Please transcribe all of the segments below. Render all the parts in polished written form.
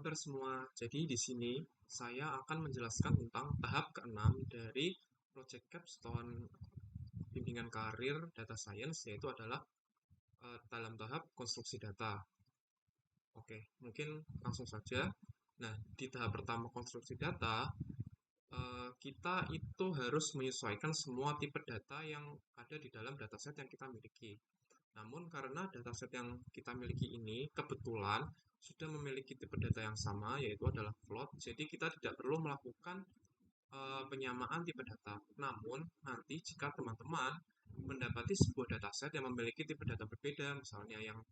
kabar semua? Jadi di sini saya akan menjelaskan tentang tahap keenam dari Project Capstone Bimbingan Karir Data Science, yaitu adalah dalam tahap konstruksi data. Oke, mungkin langsung saja. Nah, di tahap pertama konstruksi data, kita itu harus menyesuaikan semua tipe data yang ada di dalam dataset yang kita miliki. Namun karena dataset yang kita miliki ini kebetulan sudah memiliki tipe data yang sama, yaitu adalah float, jadi kita tidak perlu melakukan penyamaan tipe data. Namun nanti jika teman-teman mendapati sebuah dataset yang memiliki tipe data berbeda, misalnya yang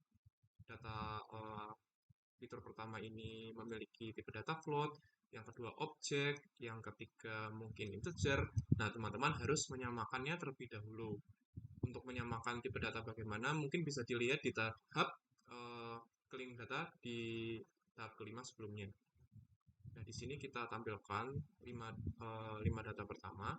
data fitur pertama ini memiliki tipe data float, yang kedua objek, yang ketiga mungkin integer. Nah, teman-teman harus menyamakannya terlebih dahulu. Untuk menyamakan tipe data bagaimana, mungkin bisa dilihat di tahap cleaning data di tahap kelima sebelumnya. Nah, di sini kita tampilkan 5 data pertama.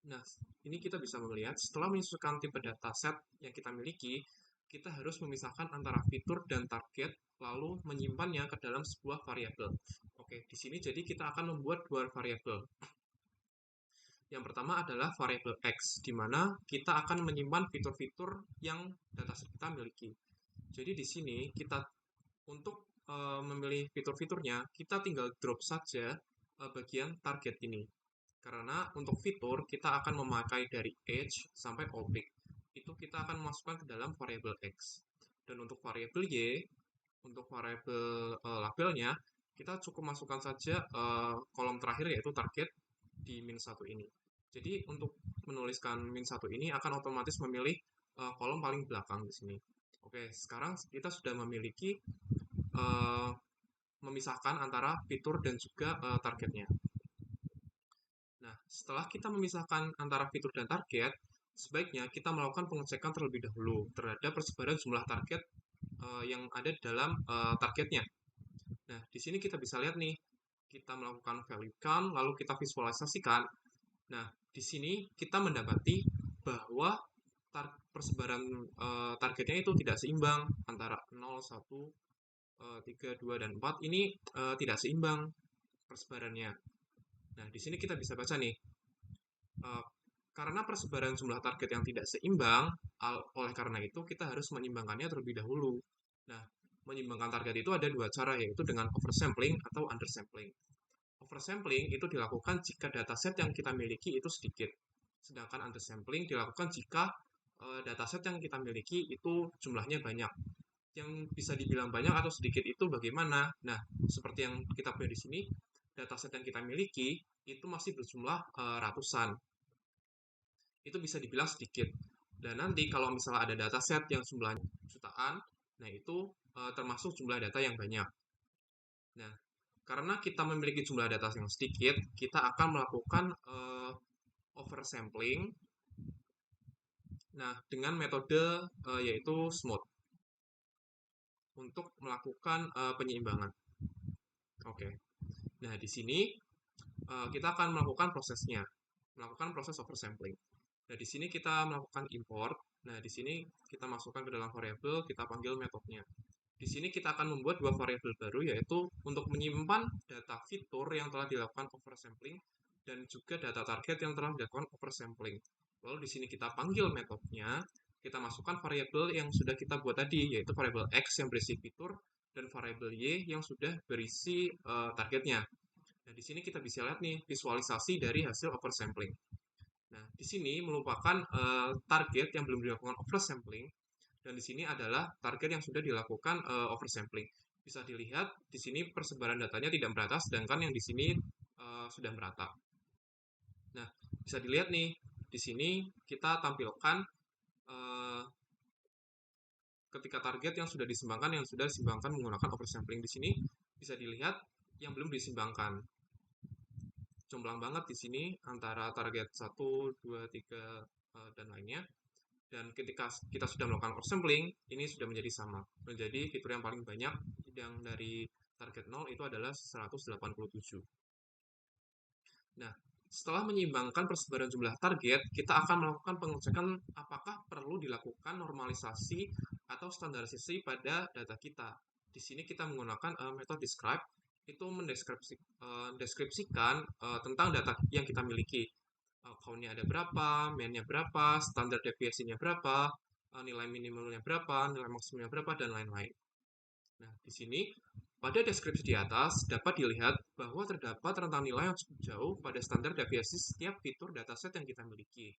Nah, ini kita bisa melihat setelah menyesuaikan tipe data set yang kita miliki, kita harus memisahkan antara fitur dan target, lalu menyimpannya ke dalam sebuah variabel. Oke, di sini jadi kita akan membuat dua variabel. Yang pertama adalah variabel X, di mana kita akan menyimpan fitur-fitur yang dataset kita miliki. Jadi di sini kita untuk memilih fitur-fiturnya, kita tinggal drop saja bagian target ini. Karena untuk fitur, kita akan memakai dari age sampai object. Itu kita akan masukkan ke dalam variabel X. Dan untuk variabel Y, untuk variabel labelnya, kita cukup masukkan saja kolom terakhir yaitu target di min 1 ini. Jadi untuk menuliskan min 1 ini akan otomatis memilih kolom paling belakang di sini. Oke, sekarang kita sudah memiliki memisahkan antara fitur dan juga targetnya. Nah, setelah kita memisahkan antara fitur dan target, sebaiknya kita melakukan pengecekan terlebih dahulu terhadap persebaran jumlah target yang ada di dalam targetnya. Nah, di sini kita bisa lihat nih, kita melakukan value count, lalu kita visualisasikan. Nah, di sini kita mendapati bahwa persebaran targetnya itu tidak seimbang antara 0, 1, 3, 2, dan 4 ini tidak seimbang persebarannya. Nah, di sini kita bisa baca nih, karena persebaran jumlah target yang tidak seimbang, oleh karena itu kita harus menyimbangkannya terlebih dahulu. Nah, menyimbangkan target itu ada dua cara, yaitu dengan oversampling atau undersampling. Oversampling itu dilakukan jika dataset yang kita miliki itu sedikit, sedangkan undersampling dilakukan jika dataset yang kita miliki itu jumlahnya banyak. Yang bisa dibilang banyak atau sedikit itu bagaimana? Nah, seperti yang kita punya di sini, dataset yang kita miliki itu masih berjumlah ratusan. Itu bisa dibilang sedikit. Dan nanti kalau misalnya ada dataset yang jumlahnya jutaan, nah itu termasuk jumlah data yang banyak. Nah, karena kita memiliki jumlah data yang sedikit, kita akan melakukan oversampling. Nah, dengan metode yaitu smooth untuk melakukan penyeimbangan. Oke. Nah, di sini kita akan melakukan prosesnya, melakukan proses oversampling. Nah, di sini kita melakukan import. Nah, di sini kita masukkan ke dalam variabel, kita panggil metodenya. Di sini kita akan membuat dua variabel baru, yaitu untuk menyimpan data fitur yang telah dilakukan oversampling dan juga data target yang telah dilakukan oversampling. Lalu di sini kita panggil metodenya, kita masukkan variabel yang sudah kita buat tadi, yaitu variabel X yang berisi fitur dan variabel Y yang sudah berisi targetnya. Nah, di sini kita bisa lihat nih visualisasi dari hasil oversampling. Nah, di sini merupakan target yang belum dilakukan oversampling, dan di sini adalah target yang sudah dilakukan oversampling. Bisa dilihat di sini persebaran datanya tidak merata, sedangkan yang di sini sudah merata. Nah, bisa dilihat nih di sini kita tampilkan ketika target yang sudah disimbangkan menggunakan oversampling. Di sini bisa dilihat yang belum disimbangkan. Jomplang banget di sini antara target 1, 2, 3, dan lainnya. Dan ketika kita sudah melakukan oversampling, ini sudah menjadi sama. Menjadi fitur yang paling banyak yang dari target 0 itu adalah 187. Nah, setelah menyeimbangkan persebaran jumlah target, kita akan melakukan pengecekan apakah perlu dilakukan normalisasi atau standarisasi pada data kita. Di sini kita menggunakan metode describe, itu mendeskripsikan tentang data yang kita miliki. Count-nya ada berapa, mean-nya berapa, standar deviasinya berapa, nilai minimalnya berapa, nilai maksimumnya berapa, dan lain-lain. Nah, di sini pada deskripsi di atas dapat dilihat bahwa terdapat rentang nilai yang cukup jauh pada standar deviasi setiap fitur dataset yang kita miliki.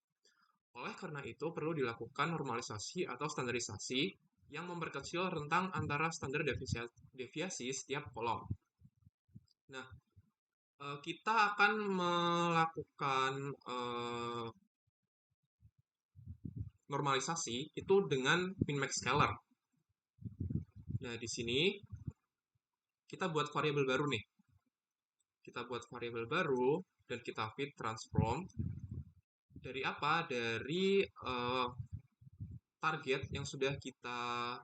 Oleh karena itu, perlu dilakukan normalisasi atau standarisasi yang memperkecil rentang antara standar deviasi setiap kolom. Nah, kita akan melakukan normalisasi itu dengan min-max scalar. Nah, di sini kita buat variabel baru nih. Kita buat variabel baru dan kita feed transform dari apa? Dari target yang sudah kita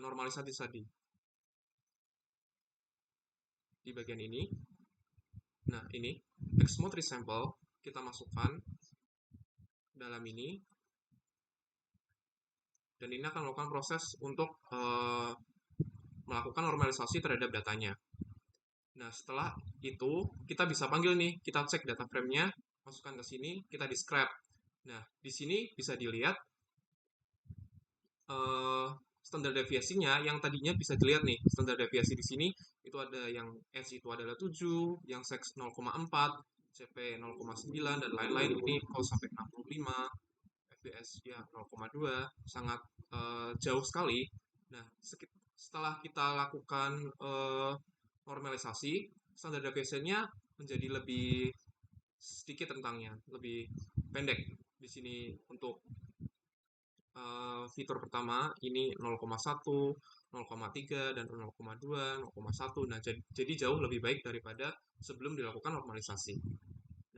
normalisasi tadi di bagian ini. Nah, ini xmode resample kita masukkan dalam ini dan ini akan melakukan proses untuk melakukan normalisasi terhadap datanya. Nah, setelah itu kita bisa panggil nih, kita cek data frame-nya, masukkan ke sini, kita describe. Nah, di sini bisa dilihat standar deviasinya yang tadinya bisa dilihat nih, standar deviasi di sini itu ada yang S itu adalah 7, yang sex 0,4, CP 0,9 dan lain-lain. Ini kalau sampai 65, FPS ya 0,2, sangat jauh sekali. Nah, setelah kita lakukan normalisasi, standar deviasinya menjadi lebih sedikit rentangnya, lebih pendek. Di sini untuk fitur pertama ini 0,1, 0,3, dan 0,2, 0,1. Nah, jadi jauh lebih baik daripada sebelum dilakukan normalisasi.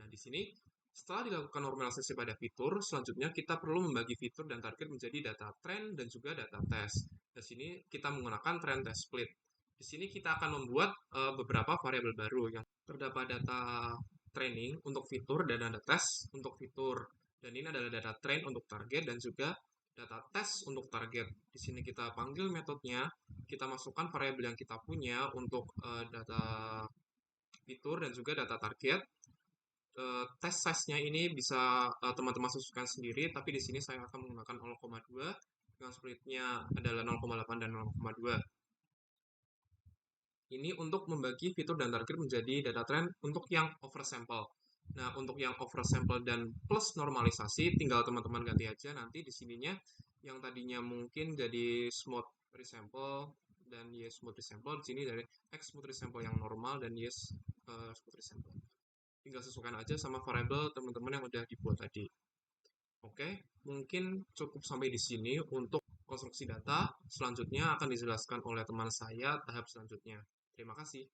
Nah, di sini setelah dilakukan normalisasi pada fitur, selanjutnya kita perlu membagi fitur dan target menjadi data trend dan juga data test. Di sini kita menggunakan trend test split. Di sini kita akan membuat beberapa variabel baru yang terdapat data training untuk fitur dan data test untuk fitur. Dan ini adalah data train untuk target dan juga data test untuk target. Di sini kita panggil metodenya, kita masukkan variabel yang kita punya untuk data fitur dan juga data target. Test size-nya ini bisa teman-teman sesuaikan sendiri, tapi di sini saya akan menggunakan 0,2 dengan splitnya adalah 0,8 dan 0,2. Ini untuk membagi fitur dan target menjadi data trend untuk yang oversample. Nah, untuk yang oversample dan plus normalisasi, tinggal teman-teman ganti aja nanti di sininya yang tadinya mungkin jadi smooth resample dan yes smooth resample, di sini dari x smooth resample yang normal dan yes smooth resample. Tinggal sesuaikan aja sama variabel teman-teman yang udah dibuat tadi. Oke, mungkin cukup sampai di sini untuk konstruksi data. Selanjutnya akan dijelaskan oleh teman saya tahap selanjutnya. Terima kasih.